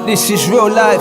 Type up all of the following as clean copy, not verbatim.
This is real life.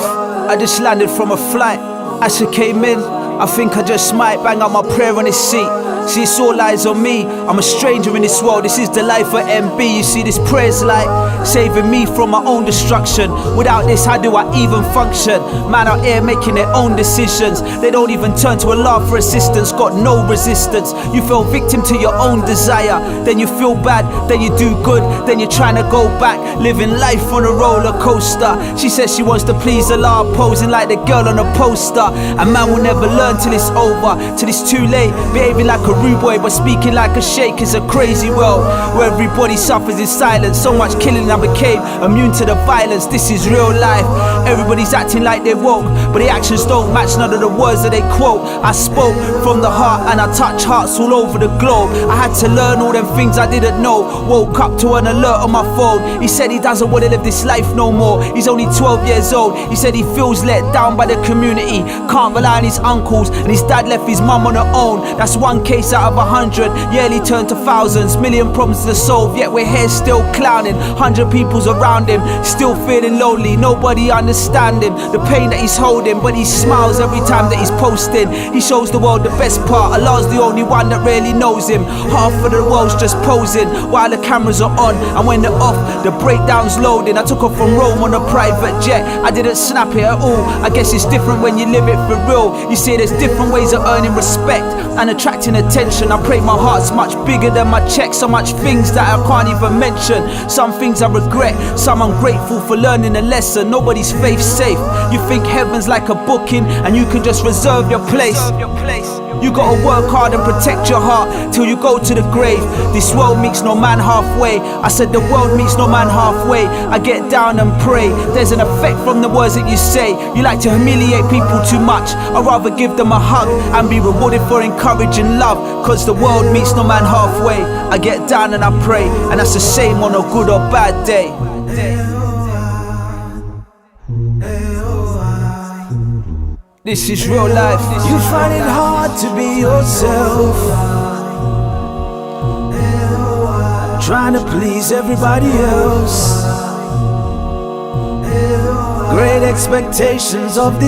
I just landed from a flight. As I came in, I think I just might bang out my prayer on his seat. See, it's all eyes on me. I'm a stranger in this world. This is the life of MB. You see, this prayer's like saving me from my own destruction. Without this, how do I even function? Man out here making their own decisions. They don't even turn to Allah for assistance. Got no resistance. You fell victim to your own desire. Then you feel bad. Then you do good. Then you're trying to go back. Living life on a roller coaster. She says she wants to please Allah, posing like the girl on a poster. And man will never learn till it's over, till it's too late. Behaving like a rude boy but speaking like a sheikh is a crazy world where everybody suffers in silence. So much killing I became immune to the violence. This is real life. Everybody's acting like they woke, but the actions don't match none of the words that they quote. I spoke from the heart and I touch hearts all over the globe. I had to learn all them things I didn't know. Woke up to an alert on my phone. He said he doesn't want to live this life no more. He's only 12 years old. He said he feels let down by the community. Can't rely on his uncles, and his dad left his mum on her own. That's one case out of 100. Yearly turn to thousands. Million problems to solve, yet we're here still clowning. 100 people's around him, still feeling lonely. Nobody understand him, the pain that he's holding. But he smiles every time that he's posting. He shows the world the best part. Allah's the only one that really knows him. Half of the world's just posing while the cameras are on, and when they're off, the breakdown's loading. I took off from Rome on a private jet. I didn't snap it at all. I guess it's different when you live it for real. You see, there's different ways of earning respect and attracting attention. I pray my heart's much bigger than my check. So much things that I can't even mention. Some things I regret, some I'm grateful for learning a lesson. Nobody's faith safe. You think heaven's like a booking and you can just reserve your place. You gotta work hard and protect your heart till you go to the grave. This world meets no man halfway. I said the world meets no man halfway. I get down and pray. There's an effect from the words that you say. You like to humiliate people too much. I'd rather give them a hug and be rewarded for encouraging love. Cause the world meets no man halfway. I get down and I pray, and that's the same on a good or bad day. This is real life. You find it hard to be yourself, trying to please everybody else. Great expectations of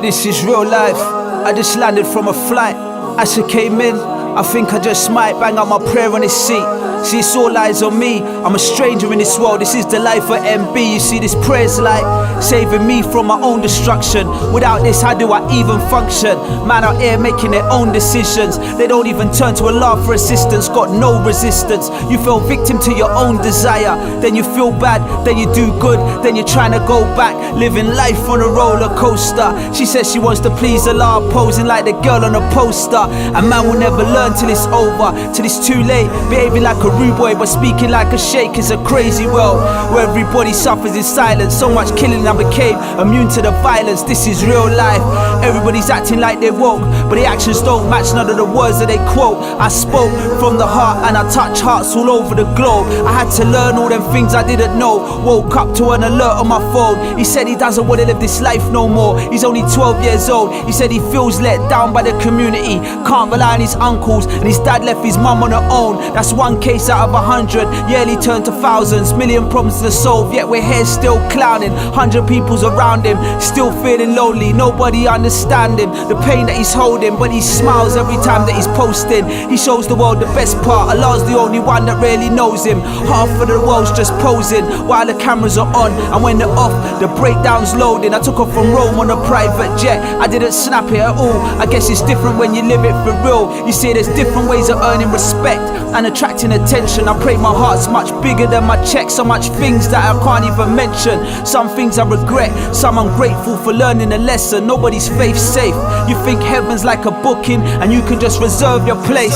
This is real life. I just landed from a flight. As I came in, I think I just might bang out my prayer on his seat. See, it's all eyes on me. I'm a stranger in this world. This is the life of MB. You see, this prayer's like saving me from my own destruction. Without this, how do I even function? Man out here making their own decisions. They don't even turn to Allah for assistance. Got no resistance. You fell victim to your own desire. Then you feel bad. Then you do good. Then you're trying to go back. Living life on a roller coaster. She says she wants to please Allah, posing like the girl on a poster. And man will never learn till it's over, till it's too late. Behaving like a rude boy but speaking like a sheikh is a crazy world where everybody suffers in silence. So much killing I became immune to the violence. This is real life. Everybody's acting like they woke, but the actions don't match none of the words that they quote. I spoke from the heart and I touch hearts all over the globe. I had to learn all them things I didn't know. Woke up to an alert on my phone. He said he doesn't want to live this life no more. He's only 12 years old. He said he feels let down by the community. Can't rely on his uncles, and his dad left his mum on her own. That's one case out of 100. Yearly turn to thousands. Million problems to solve, yet we're here still clowning. 100 people's around him, still feeling lonely. Nobody understand him, the pain that he's holding. But he smiles every time that he's posting. He shows the world the best part. Allah's the only one that really knows him. Half of the world's just posing while the cameras are on, and when they're off, the breakdown's loading. I took off from Rome on a private jet. I didn't snap it at all. I guess it's different when you live it for real. You see, there's different ways of earning respect and attracting attention. I pray my heart's much bigger than my check. So much things that I can't even mention. Some things I regret, some I'm grateful for learning a lesson. Nobody's faith safe. You think heaven's like a booking and you can just reserve your place.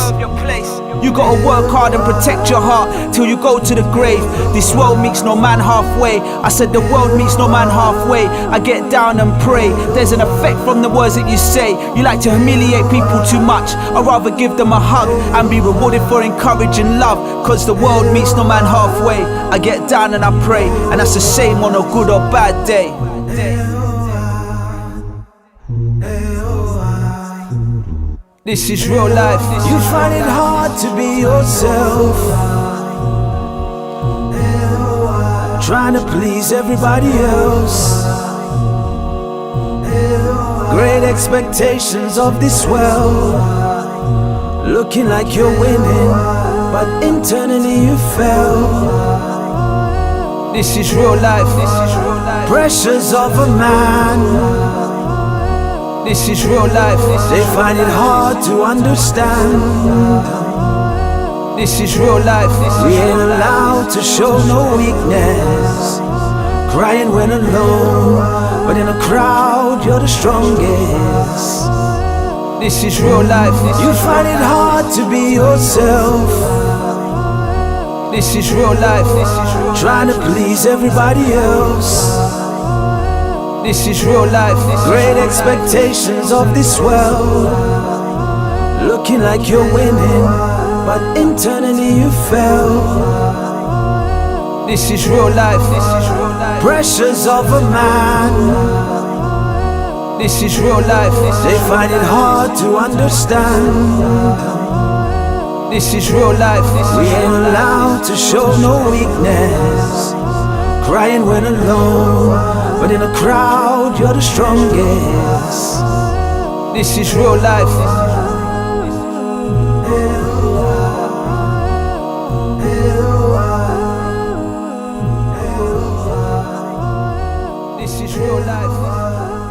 You gotta work hard and protect your heart till you go to the grave. This world meets no man halfway. I said the world meets no man halfway. I get down and pray. There's an effect from the words that you say. You like to humiliate people too much. I'd rather give them a hug and be rewarded for encouraging love. Cause the world meets no man halfway. I get down and I pray, and that's the same on a good or bad day. This is real life. You find it hard to be yourself, trying to please everybody else. Great expectations of this world, looking like you're winning, but internally you fell. This is real life. Pressures of a man, This is real life. they find it hard to understand. This is real life. We ain't allowed to show no weakness, crying when alone, but in a crowd you're the strongest. This is real life. You find it hard to be yourself, This is real life. trying to please everybody else. This is real life. Great expectations of this world, looking like you're winning, but internally you fell. This is real life. Pressures of a man, This is real life. they find it hard to understand. This is real life. We ain't allowed to show no weakness, crying when alone, but in a crowd you're the strongest. This is real life. This is real life.